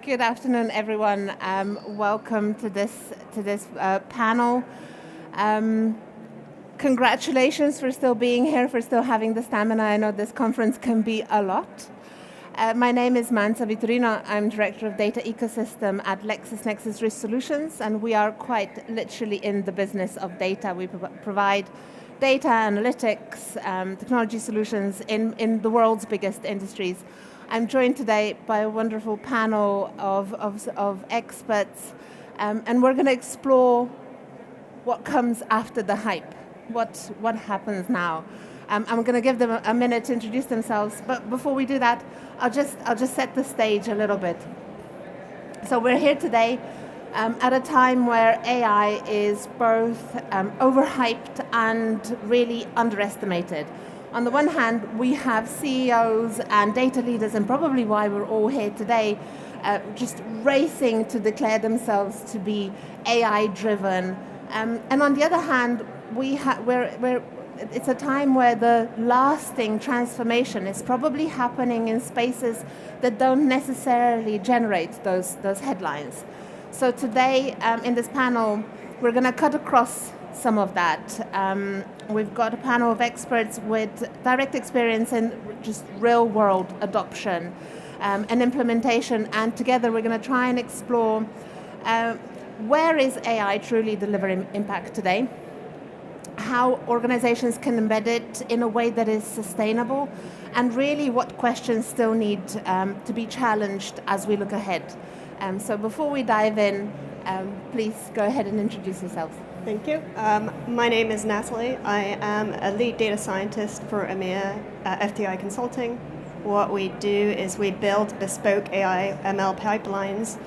Good afternoon, everyone. Welcome to this panel. Congratulations for still being here, for still having the stamina. I know this conference can be a lot. My name is Mansa Vitorino. I'm Director of Data Ecosystem at LexisNexis Risk Solutions, and we are quite literally in the business of data. We provide data analytics, technology solutions in the world's biggest industries. I'm joined today by a wonderful panel of experts, and we're going to explore what comes after the hype, what happens now. I'm going to give them a minute to introduce themselves, but before we do that, I'll just set the stage a little bit. So we're here today at a time where AI is both overhyped and really underestimated. On the one hand, we have CEOs and data leaders, and probably why we're all here today, just racing to declare themselves to be AI-driven. And on the other hand, it's a time where the lasting transformation is probably happening in spaces that don't necessarily generate those headlines. So today, in this panel, we're going to cut across some of that. We've got a panel of experts with direct experience in just real-world adoption and implementation, and together we're going to try and explore where is AI truly delivering impact today, how organizations can embed it in a way that is sustainable, and really what questions still need to be challenged as we look ahead. So before we dive in, please go ahead and introduce yourselves. Thank you. My name is Natalie. I am a lead data scientist for EMEA at FTI Consulting. What we do is we build bespoke AI ML pipelines,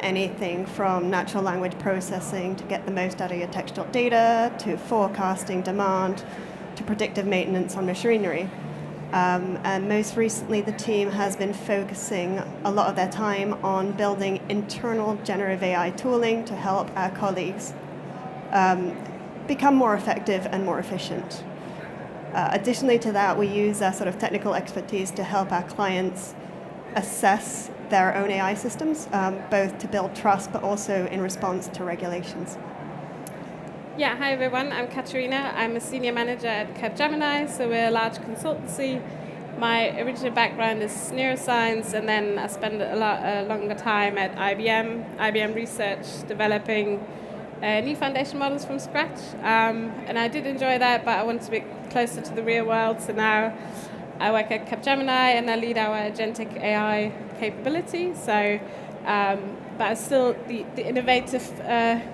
anything from natural language processing to get the most out of your textual data, to forecasting demand, to predictive maintenance on machinery. And most recently, the team has been focusing a lot of their time on building internal generative AI tooling to help our colleagues become more effective and more efficient. Additionally to that, we use our sort of technical expertise to help our clients assess their own AI systems, both to build trust but also in response to regulations. Yeah, hi everyone, I'm Katerina. I'm a senior manager at Capgemini, so we're a large consultancy. My original background is neuroscience, and then I spent a longer time at IBM Research, developing new foundation models from scratch. And I did enjoy that, but I wanted to be closer to the real world, so now I work at Capgemini and I lead our agentic AI capability. So, but still, the innovative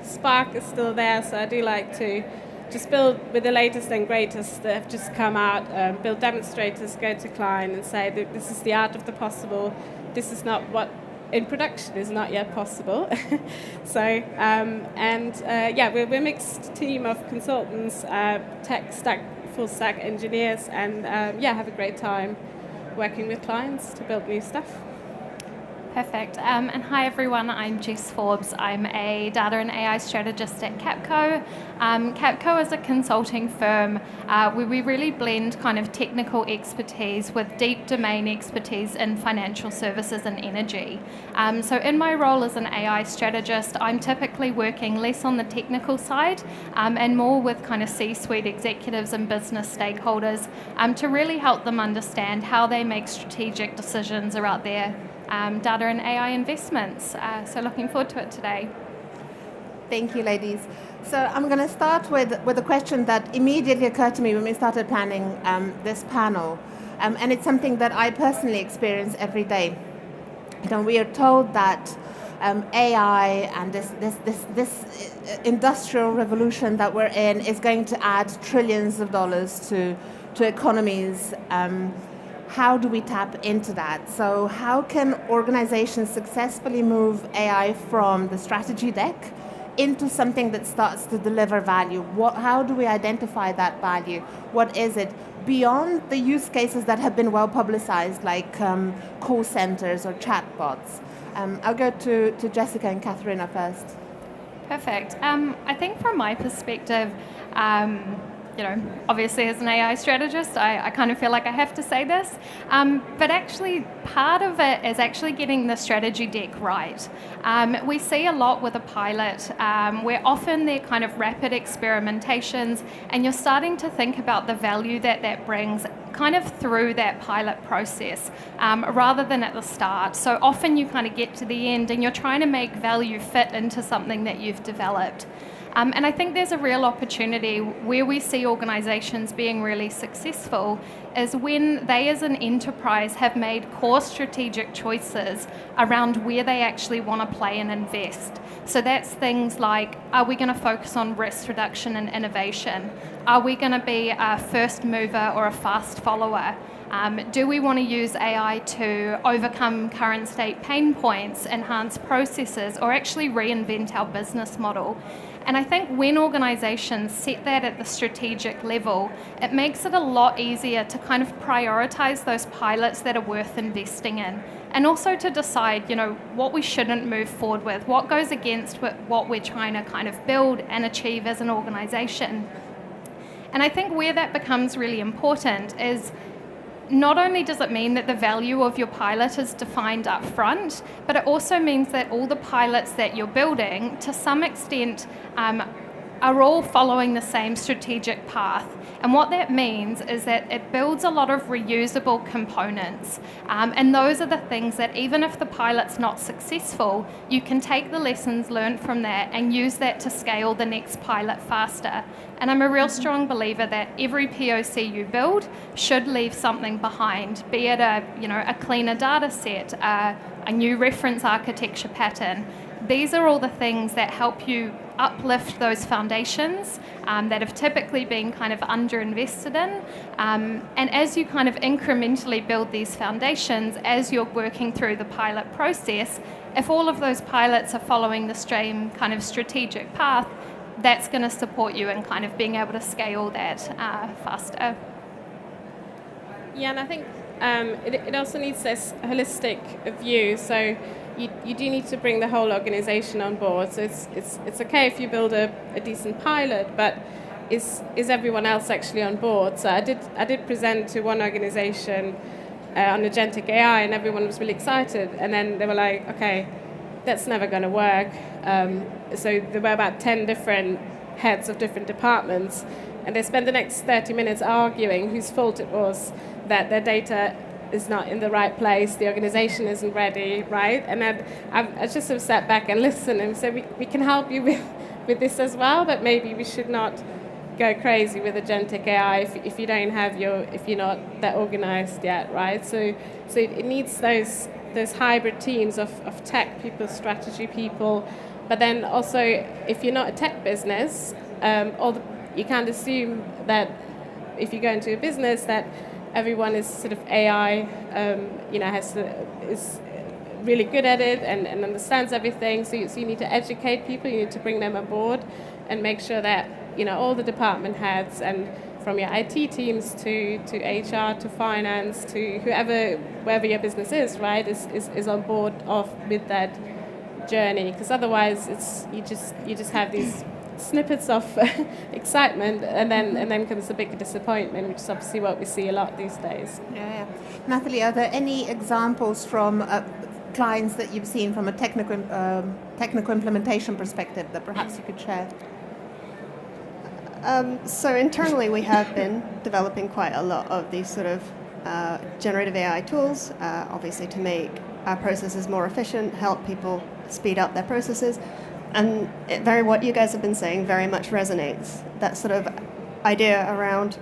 spark is still there, so I do like to just build with the latest and greatest that have just come out, build demonstrators, go to client and say that this is the art of the possible, this is not what in production is not yet possible. So, we're a mixed team of consultants, tech stack, full stack engineers, and have a great time working with clients to build new stuff. Perfect. And hi everyone, I'm Jess Forbes. I'm a data and AI strategist at Capco. Capco is a consulting firm where we really blend kind of technical expertise with deep domain expertise in financial services and energy. So in my role as an AI strategist, I'm typically working less on the technical side and more with kind of C-suite executives and business stakeholders to really help them understand how they make strategic decisions about their data and AI investments. So looking forward to it today. Thank you, ladies. So I'm going to start with a question that immediately occurred to me when we started planning this panel. And it's something that I personally experience every day. You know, we are told that AI and this industrial revolution that we're in is going to add trillions of dollars to economies. How do we tap into that? So how can organizations successfully move AI from the strategy deck into something that starts to deliver value? How do we identify that value? What is it? Beyond the use cases that have been well publicized, like call centers or chatbots. I'll go to Jessica and Katharina first. Perfect. I think from my perspective, obviously as an AI strategist, I kind of feel like I have to say this, but actually part of it is actually getting the strategy deck right. We see a lot with a pilot where often they're kind of rapid experimentations, and you're starting to think about the value that brings kind of through that pilot process rather than at the start. So often you kind of get to the end and you're trying to make value fit into something that you've developed. And I think there's a real opportunity where we see organisations being really successful is when they as an enterprise have made core strategic choices around where they actually want to play and invest. So that's things like, are we going to focus on risk reduction and innovation? Are we going to be a first mover or a fast follower? Do we want to use AI to overcome current state pain points, enhance processes, or actually reinvent our business model? And I think when organisations set that at the strategic level, it makes it a lot easier to kind of prioritise those pilots that are worth investing in. And also to decide, what we shouldn't move forward with, what goes against what we're trying to kind of build and achieve as an organisation. And I think where that becomes really important is not only does it mean that the value of your pilot is defined up front, but it also means that all the pilots that you're building, to some extent, are all following the same strategic path. And what that means is that it builds a lot of reusable components. And those are the things that even if the pilot's not successful, you can take the lessons learned from that and use that to scale the next pilot faster. And I'm a real strong believer that every POC you build should leave something behind, be it a cleaner data set, a new reference architecture pattern. These are all the things that help you uplift those foundations that have typically been kind of underinvested in. And as you kind of incrementally build these foundations, as you're working through the pilot process, if all of those pilots are following the same kind of strategic path, that's going to support you in kind of being able to scale that faster. Yeah, and I think it also needs this holistic view. So you do need to bring the whole organization on board. So it's okay if you build a decent pilot, but is everyone else actually on board? So I did present to one organization on agentic AI, and everyone was really excited. And then they were like, okay, that's never going to work. So there were about 10 different heads of different departments, and they spent the next 30 minutes arguing whose fault it was that their data is not in the right place, the organization isn't ready, right? And then I just sort of sat back and listened and said, we can help you with this as well, but maybe we should not go crazy with agentic AI if you don't have if you're not that organized yet, right? So it needs those hybrid teams of tech people, strategy people, but then also if you're not a tech business, you can't assume that if you go into a business that everyone is sort of AI, is really good at it and understands everything. So you need to educate people, you need to bring them on board and make sure that all the department heads, and from your IT teams to HR to finance to wherever your business is, right, is on board with that journey. Because otherwise, you just have these snippets of excitement, and then comes a big disappointment, which is obviously what we see a lot these days. Yeah. Natalie, are there any examples from clients that you've seen from a technical implementation perspective that perhaps you could share? So internally, we have been developing quite a lot of these sort of generative AI tools, obviously to make our processes more efficient, help people speed up their processes. And what you guys have been saying very much resonates. That sort of idea around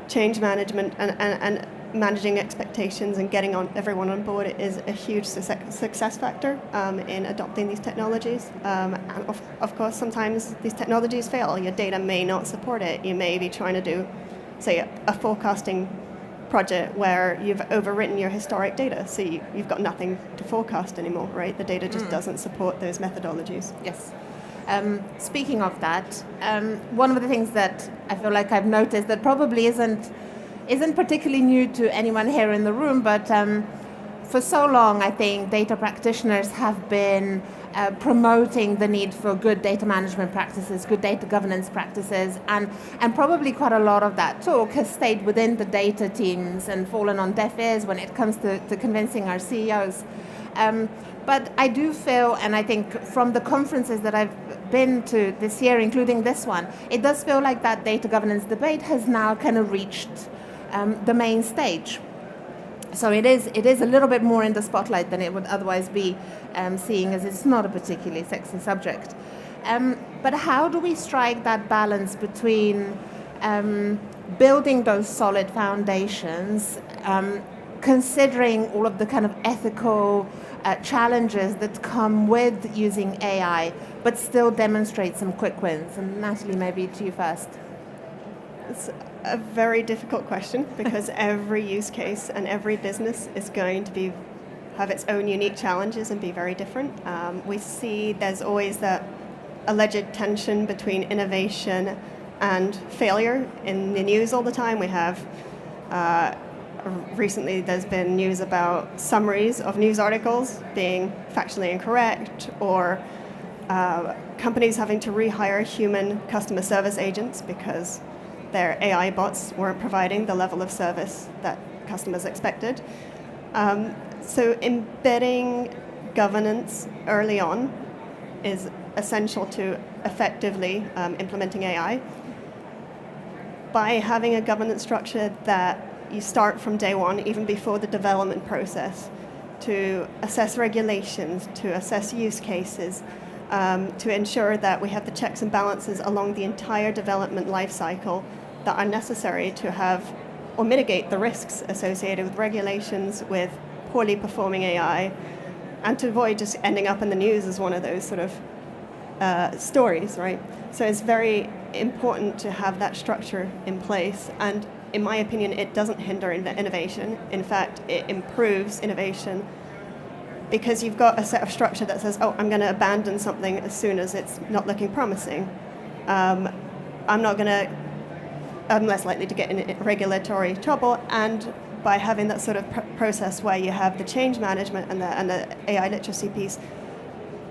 change management and managing expectations and getting everyone on board is a huge success factor in adopting these technologies. And of course, sometimes these technologies fail. Your data may not support it. You may be trying to do, say, a forecasting project where you've overwritten your historic data, so you've got nothing to forecast anymore, right? The data just doesn't support those methodologies. Yes. Speaking of that, one of the things that I feel like I've noticed that probably isn't particularly new to anyone here in the room, but for so long I think data practitioners have been promoting the need for good data management practices, good data governance practices, and probably quite a lot of that talk has stayed within the data teams and fallen on deaf ears when it comes to convincing our CEOs. But I do feel, and I think from the conferences that I've been to this year, including this one, it does feel like that data governance debate has now kind of reached the main stage. So it is a little bit more in the spotlight than it would otherwise be, seeing as it's not a particularly sexy subject. But how do we strike that balance between building those solid foundations, considering all of the kind of ethical challenges that come with using AI, but still demonstrate some quick wins? And Natalie, maybe to you first. It's a very difficult question because every use case and every business is going to have its own unique challenges and be very different. We see there's always that alleged tension between innovation and failure in the news all the time. We have recently there's been news about summaries of news articles being factually incorrect, or companies having to rehire human customer service agents because their AI bots weren't providing the level of service that customers expected. So embedding governance early on is essential to effectively implementing AI. By having a governance structure that you start from day one, even before the development process, to assess regulations, to assess use cases, to ensure that we have the checks and balances along the entire development life cycle that are necessary to have or mitigate the risks associated with regulations, with poorly performing AI, and to avoid just ending up in the news as one of those sort of stories, right? So it's very important to have that structure in place, and in my opinion, it doesn't hinder innovation. In fact, it improves innovation because you've got a set of structure that says, oh, I'm going to abandon something as soon as it's not looking promising. I'm less likely to get in regulatory trouble, and by having that sort of process where you have the change management and the AI literacy piece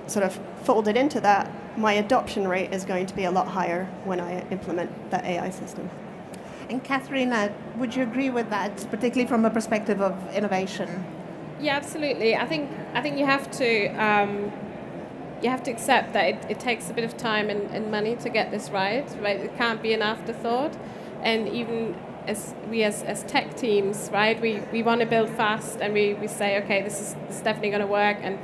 sort of folded into that, my adoption rate is going to be a lot higher when I implement that AI system. And Katharina, would you agree with that, particularly from a perspective of innovation? Yeah, absolutely. I think you have to accept that it takes a bit of time and money to get this right? It can't be an afterthought. And even as tech teams, right, we want to build fast, and we say, okay, this is definitely going to work, and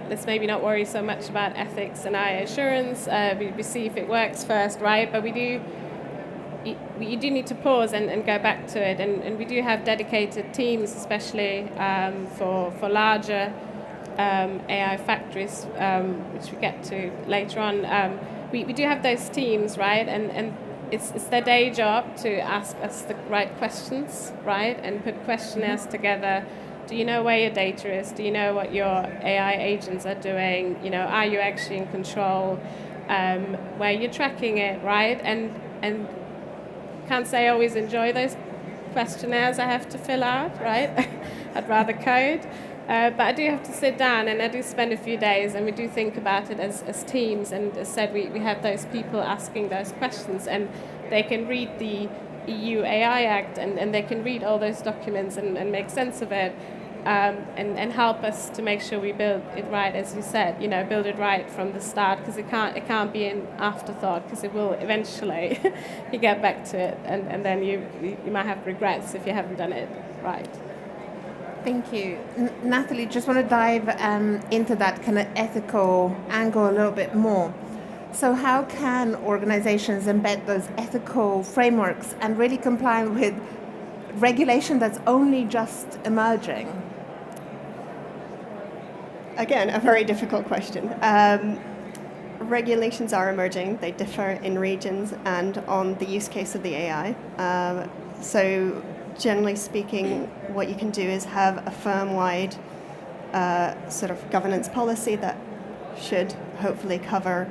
let's maybe not worry so much about ethics and AI assurance. We see if it works first, right? But you do need to pause and go back to it, and we do have dedicated teams, especially for larger AI factories, which we get to later on. We do have those teams, right, and it's their day job to ask us the right questions, right, and put questionnaires together. Do you know where your data is? Do you know what your AI agents are doing? Are you actually in control? Where you're tracking it, right? And can't say I always enjoy those questionnaires I have to fill out, right? I'd rather code. But I do have to sit down, and I do spend a few days, and we do think about it as teams. And as said, we have those people asking those questions, and they can read the EU AI Act, and they can read all those documents and make sense of it, and help us to make sure we build it right, as you said, build it right from the start, because it can't be an afterthought, because it will eventually you get back to it, and then you might have regrets if you haven't done it right. Thank you. Natalie, just want to dive into that kind of ethical angle a little bit more. So how can organizations embed those ethical frameworks and really comply with regulation that's only just emerging? Again, a very difficult question. Regulations are emerging. They differ in regions and on the use case of the AI. So generally speaking, what you can do is have a firm-wide sort of governance policy that should hopefully cover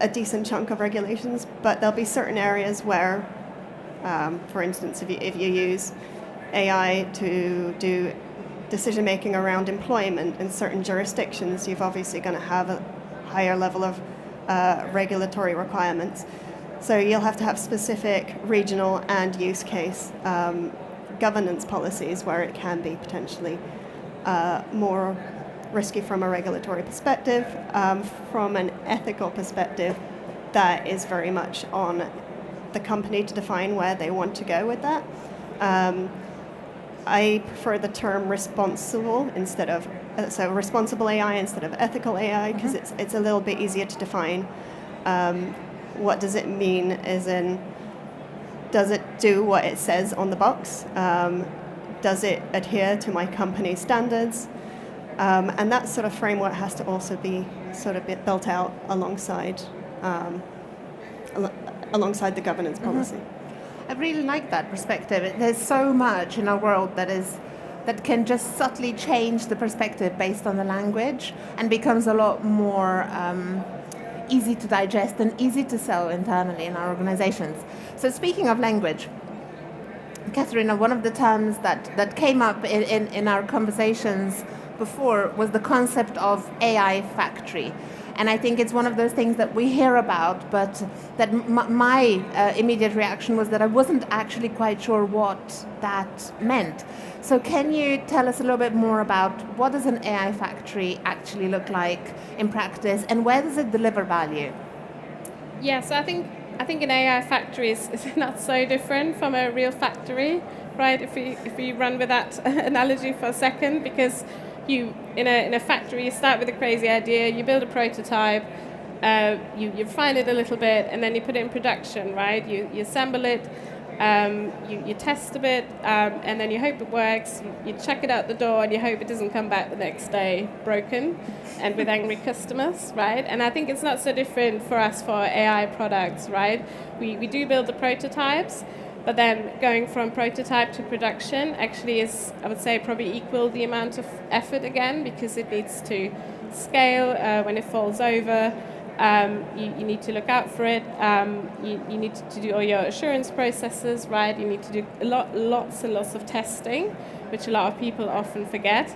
a decent chunk of regulations, but there'll be certain areas where, for instance, if you use AI to do decision making around employment in certain jurisdictions, you've obviously going to have a higher level of regulatory requirements. So you'll have to have specific regional and use case governance policies where it can be potentially more risky from a regulatory perspective. From an ethical perspective, that is very much on the company to define where they want to go with that. I prefer the term responsible instead of, so responsible AI instead of ethical AI, because it's a little bit easier to define. What does it mean, as in, does it do what it says on the box? Does it adhere to my company standards? And that sort of framework has to also be sort of built out alongside the governance policy. I really like that perspective. There's so much in our world that can just subtly change the perspective based on the language and becomes a lot more easy to digest and easy to sell internally in our organizations. So speaking of language, Katharina, one of the terms that came up in our conversations before was the concept of AI factory. And I think it's one of those things that we hear about, but that my immediate reaction was that I wasn't actually quite sure what that meant. So can you tell us a little bit more about what does an AI factory actually look like in practice, and where does it deliver value? Yeah, so I think an AI factory is not so different from a real factory, right? If we run with that analogy for a second, because you in a factory, you start with a crazy idea, you build a prototype, you refine it a little bit, and then you put it in production, right? You assemble it, you test a bit, and then you hope it works. You check it out the door, and you hope it doesn't come back the next day broken and with angry customers, right? And I think it's not so different for us for AI products, right? We do build the prototypes, but then going from prototype to production actually is, I would say, probably equal the amount of effort again, because it needs to scale when it falls over. You need to look out for it. You need to do all your assurance processes, right? You need to do lots and lots of testing, which a lot of people often forget.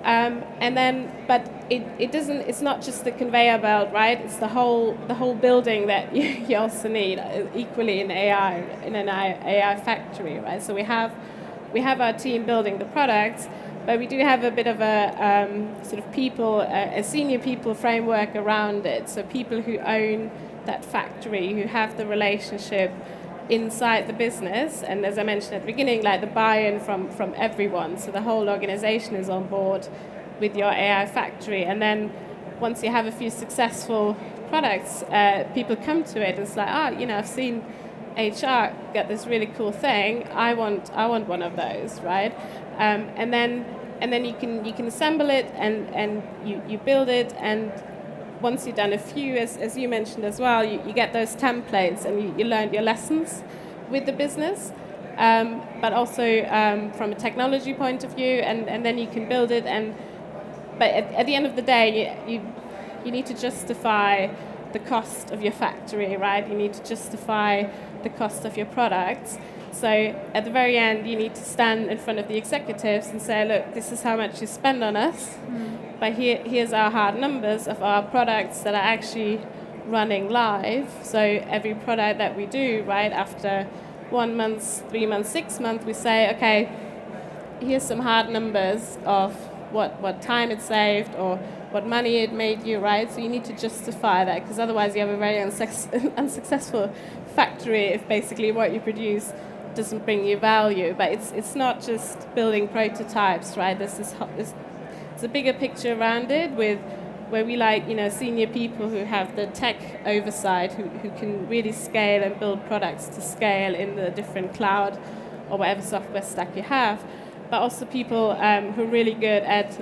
But it doesn't. It's not just the conveyor belt, right? It's the whole building that you also need equally in AI, in an AI factory, right? So we have our team building the products, but we do have a bit of a sort of a senior people framework around it. So people who own that factory, who have the relationship inside the business, and as I mentioned at the beginning, like the buy-in from everyone. So the whole organization is on board with your AI factory. And then once you have a few successful products, people come to it and it's like, I've seen HR get this really cool thing. I want one of those, right? And then you can assemble it and you build it, and once you've done a few, as you mentioned as well, you get those templates and you learn your lessons with the business, but also from a technology point of view, and then you can build it. But at the end of the day, you need to justify the cost of your factory, right? You need to justify the cost of your products. So at the very end, you need to stand in front of the executives and say, look, this is how much you spend on us, but here's our hard numbers of our products that are actually running live. So every product that we do, right, after 1 month, 3 months, 6 months, we say, okay, here's some hard numbers of what time it saved or what money it made you, right? So you need to justify that, because otherwise you have a very unsuccessful factory if basically what you produce doesn't bring you value. But it's not just building prototypes, right? There's a bigger picture around it where we like, senior people who have the tech oversight, who can really scale and build products to scale in the different cloud or whatever software stack you have. But also people who are really good at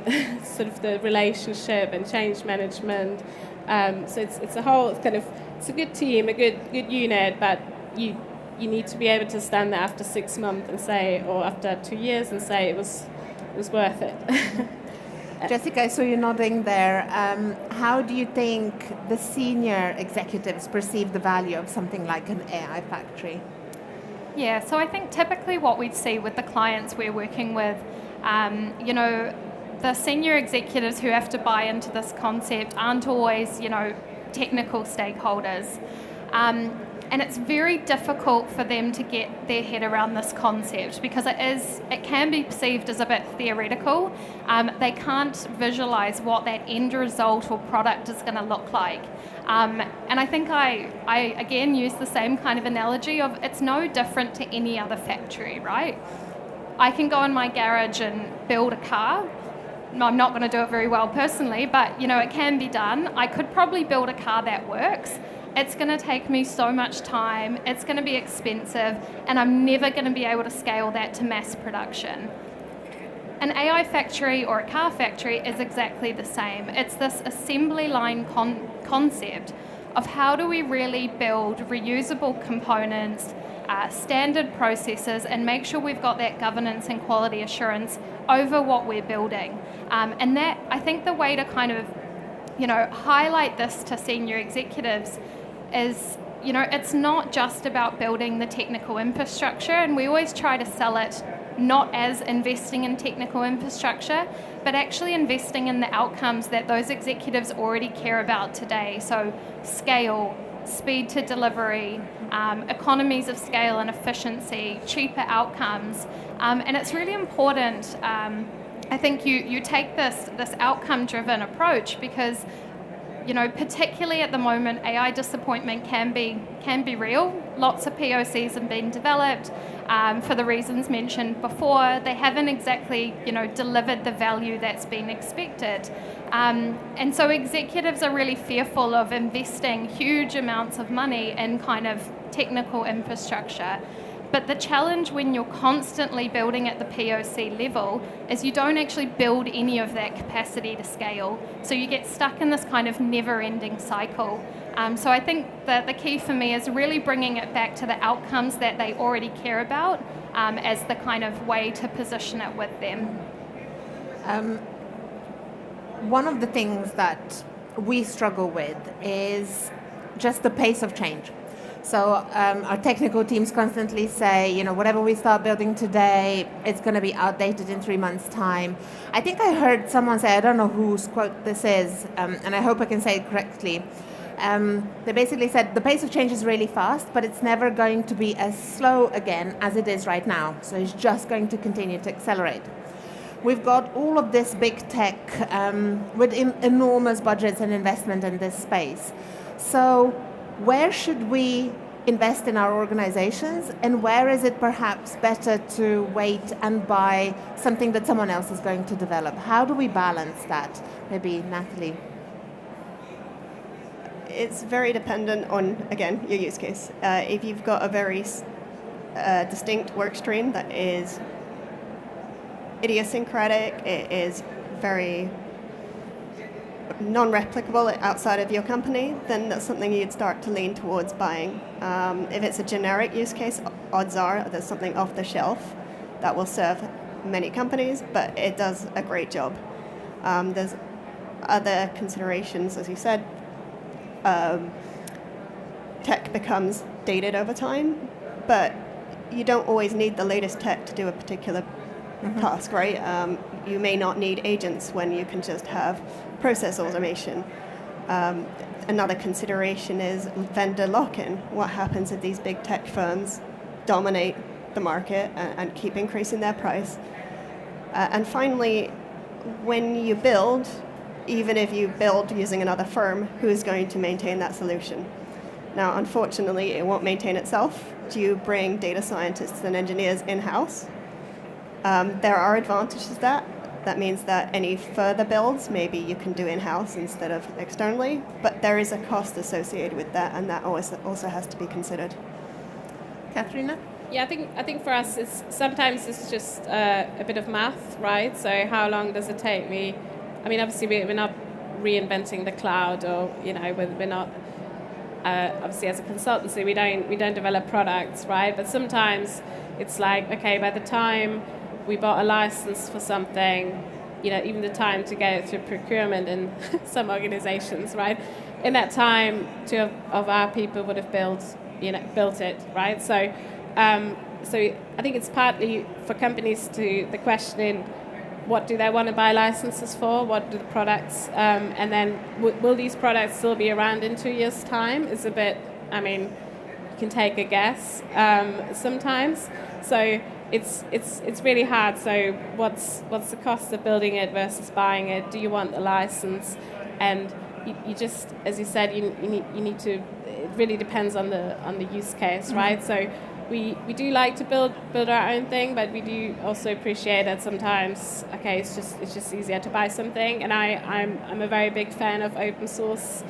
sort of the relationship and change management. So it's a whole it's a good team, a good unit, but you need to be able to stand there after 6 months and say, or after 2 years and say it was worth it. Jessica, I saw you nodding there. How do you think the senior executives perceive the value of something like an AI factory? Yeah, so I think typically what we'd see with the clients we're working with The senior executives who have to buy into this concept aren't always, technical stakeholders. And it's very difficult for them to get their head around this concept because it can be perceived as a bit theoretical. They can't visualize what that end result or product is going to look like. And I think I again use the same kind of analogy of it's no different to any other factory, right? I can go in my garage and build a car. I'm not going to do it very well personally, but it can be done. I could probably build a car that works. It's going to take me so much time, it's going to be expensive, and I'm never going to be able to scale that to mass production. An AI factory or a car factory is exactly the same. It's this assembly line concept of how do we really build reusable components, standard processes, and make sure we've got that governance and quality assurance over what we're building. And that, I think the way to kind of, highlight this to senior executives is, it's not just about building the technical infrastructure, and we always try to sell it not as investing in technical infrastructure, but actually investing in the outcomes that those executives already care about today. So scale, speed to delivery, economies of scale and efficiency, cheaper outcomes. And it's really important, I think you take this outcome-driven approach because particularly at the moment, AI disappointment can be real. Lots of POCs have been developed for the reasons mentioned before. They haven't exactly, delivered the value that's been expected. And so executives are really fearful of investing huge amounts of money in kind of technical infrastructure. But the challenge when you're constantly building at the POC level is you don't actually build any of that capacity to scale. So you get stuck in this kind of never-ending cycle. So I think that the key for me is really bringing it back to the outcomes that they already care about as the kind of way to position it with them. One of the things that we struggle with is just the pace of change. So our technical teams constantly say, whatever we start building today, it's going to be outdated in 3 months' time. I think I heard someone say, I don't know whose quote this is, and I hope I can say it correctly. They basically said the pace of change is really fast, but it's never going to be as slow again as it is right now. So it's just going to continue to accelerate. We've got all of this big tech with enormous budgets and investment in this space. So where should we invest in our organizations, and where is it perhaps better to wait and buy something that someone else is going to develop? How do we balance that? Maybe Natalie. It's very dependent on, again, your use case. If you've got a very distinct work stream that is idiosyncratic, it is very non-replicable outside of your company, then that's something you'd start to lean towards buying. If it's a generic use case, odds are there's something off the shelf that will serve many companies, but it does a great job. There's other considerations, as you said. Tech becomes dated over time, but you don't always need the latest tech to do a particular task, right? You may not need agents when you can just have process automation. Another consideration is vendor lock-in. What happens if these big tech firms dominate the market and keep increasing their price? And finally, when you build, even if you build using another firm, who is going to maintain that solution? Now, unfortunately, it won't maintain itself. Do you bring data scientists and engineers in-house? There are advantages to that. That means that any further builds, maybe you can do in-house instead of externally, but there is a cost associated with that, and that also has to be considered. Katharina? Yeah, I think for us, sometimes it's just a bit of math, right? So how long does it take me? I mean, obviously we're not reinventing the cloud, or we're not. Obviously, as a consultancy, we don't develop products, right? But sometimes it's like, okay, by the time we bought a license for something, even the time to go through procurement in some organizations, right? In that time, 2 of our people would have built it, right? So I think it's partly for companies to the question in what do they want to buy licenses for? What do the products, and then will these products still be around in 2 years' time? Is a bit, I mean, you can take a guess sometimes. So it's really hard. So what's the cost of building it versus buying it? Do you want a license? And you just, as you said, you need to. It really depends on the use case, right? So we do like to build our own thing, but we do also appreciate that sometimes, okay, it's just easier to buy something. And I'm a very big fan of open source,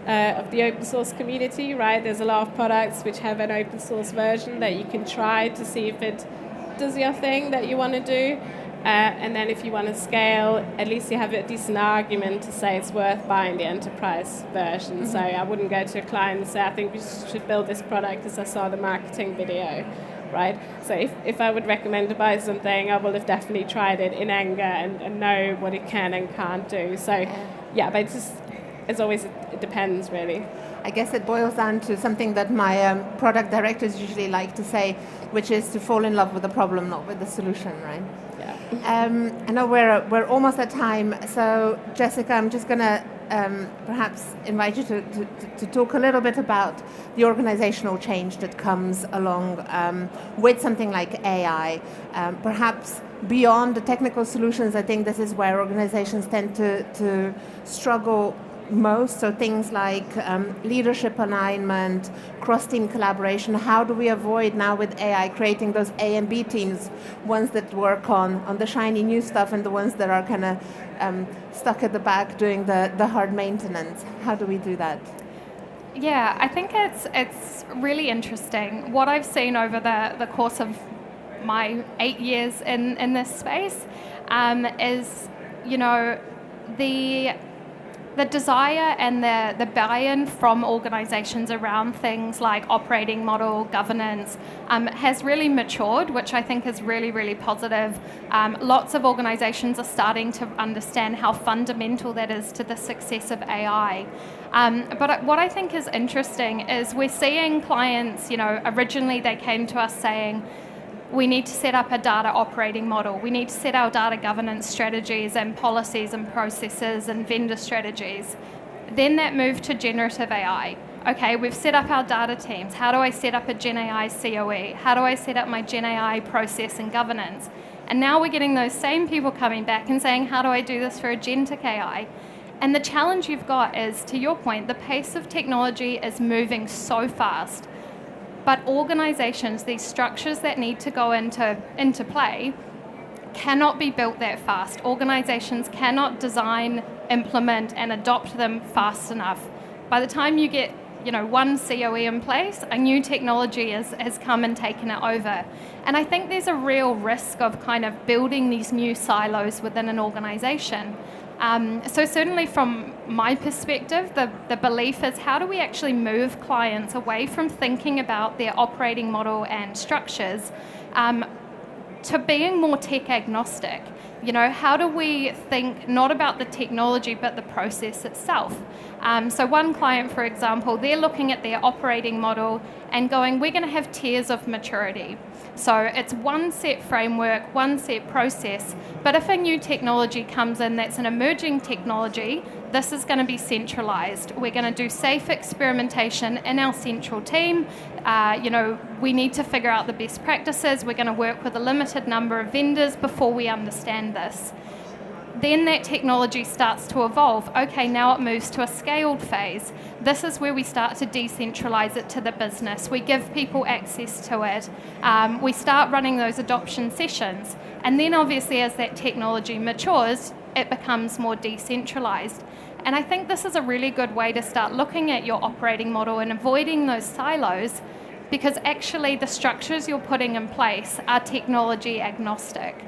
of the open source community, right? There's a lot of products which have an open source version that you can try to see if it does your thing that you want to do. And then if you want to scale, at least you have a decent argument to say it's worth buying the enterprise version. Mm-hmm. So I wouldn't go to a client and say, I think we should build this product because I saw the marketing video, right? So if I would recommend to buy something, I will have definitely tried it in anger and know what it can and can't do. So yeah, but as always, it depends really. I guess it boils down to something that my product directors usually like to say, which is to fall in love with the problem, not with the solution, right? Yeah. I know we're almost at time, so Jessica, I'm just going to perhaps invite you to talk a little bit about the organizational change that comes along with something like AI. Perhaps beyond the technical solutions, I think this is where organizations tend to struggle most, so things like leadership alignment, cross-team collaboration. How do we avoid now with AI creating those A and B teams, ones that work on the shiny new stuff and the ones that are kind of stuck at the back doing the hard maintenance? How do we do that? Yeah, I think it's really interesting. What I've seen over the course of my 8 years in this space is, you know, the desire and the buy-in from organizations around things like operating model, governance, has really matured, which I think is really, really positive. Lots of organizations are starting to understand how fundamental that is to the success of AI. But what I think is interesting is we're seeing clients, you know, originally they came to us saying, we need to set up a data operating model. We need to set our data governance strategies and policies and processes and vendor strategies. Then that moved to generative AI. Okay, we've set up our data teams. How do I set up a Gen AI COE? How do I set up my Gen AI process and governance? And now we're getting those same people coming back and saying, how do I do this for agentic AI? And the challenge you've got is, to your point, the pace of technology is moving so fast. But organizations, these structures that need to go into play, cannot be built that fast. Organizations cannot design, implement, and adopt them fast enough. By the time you get, you know, one COE in place, a new technology has come and taken it over. And I think there's a real risk of kind of building these new silos within an organization. So certainly from my perspective, the belief is, how do we actually move clients away from thinking about their operating model and structures to being more tech agnostic? You know, how do we think not about the technology but the process itself? So one client, for example, they're looking at their operating model and going, we're going to have tiers of maturity. So it's one set framework, one set process, but if a new technology comes in that's an emerging technology, this is going to be centralized. We're going to do safe experimentation in our central team. You know, we need to figure out the best practices. We're going to work with a limited number of vendors before we understand this. Then that technology starts to evolve. Okay, now it moves to a scaled phase. This is where we start to decentralize it to the business. We give people access to it. We start running those adoption sessions. And then obviously as that technology matures, it becomes more decentralized. And I think this is a really good way to start looking at your operating model and avoiding those silos, because actually the structures you're putting in place are technology agnostic.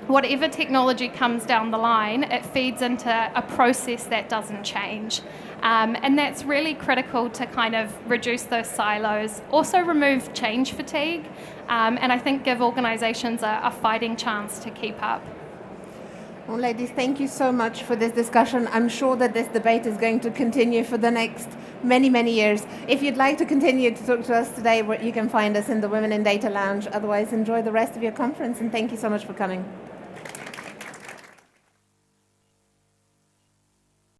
Whatever technology comes down the line, it feeds into a process that doesn't change. And that's really critical to kind of reduce those silos, also remove change fatigue, and I think give organizations a fighting chance to keep up. Well, ladies, thank you so much for this discussion. I'm sure that this debate is going to continue for the next many, many years. If you'd like to continue to talk to us today, you can find us in the Women in Data Lounge. Otherwise, enjoy the rest of your conference, and thank you so much for coming.